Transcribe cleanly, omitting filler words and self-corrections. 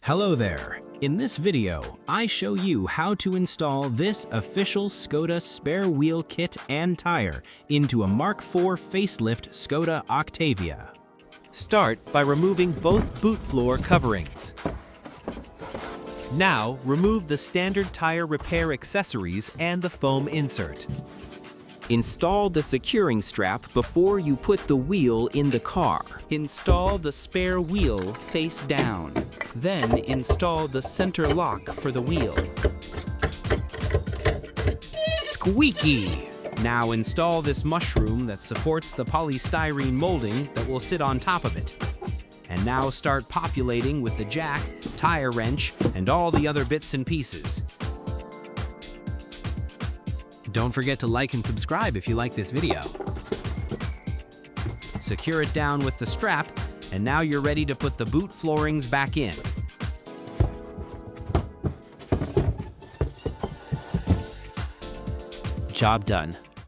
Hello there. In this video, I show you how to install this official Skoda spare wheel kit and tire into a Mark IV facelift Skoda Octavia. Start by removing both boot floor coverings. Now, remove the standard tire repair accessories and the foam insert. Install the securing strap before you put the wheel in the car. Install the spare wheel face down. Then install the center lock for the wheel. Squeaky! Now install this mushroom that supports the polystyrene molding that will sit on top of it. And now start populating with the jack, tire wrench, and all the other bits and pieces. Don't forget to like and subscribe if you like this video. Secure it down with the strap, and now you're ready to put the boot floorings back in. Job done.